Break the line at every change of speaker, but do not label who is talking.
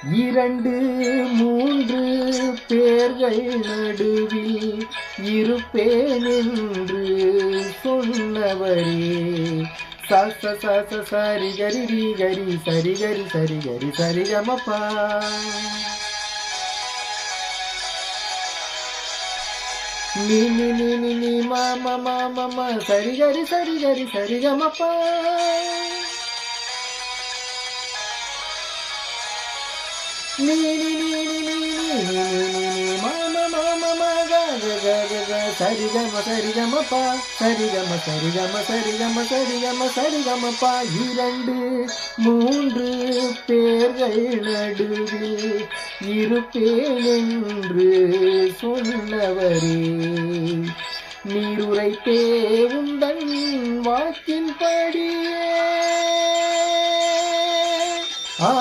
இரண்டு மூன்று பேர்கள் நடுவில் இருப்பேன் என்று சொன்னவரே. ச ச ச ச சரி கரி ரி கரி சரி கரி சரி கரி சரி கமப்பா. நீ நீ நீ நீ நீ மா மா மா மா மா சரி கரி சரி கரி சரி கமப்பா. நீ நீ நீ நீ நீ நீ நீ நீ மா மா மா மா மா க க க க க சரி கம சரி கமப்பா சரி கம சரி கம சரி கம சரி கம சரி கமப்பா. இரண்டு மூன்று பேர்கள் நடுவில் இருப்பேன் என்று சொன்னவரே. நீருரைத்தே உந்தன் வாக்கின்படியே. ஆ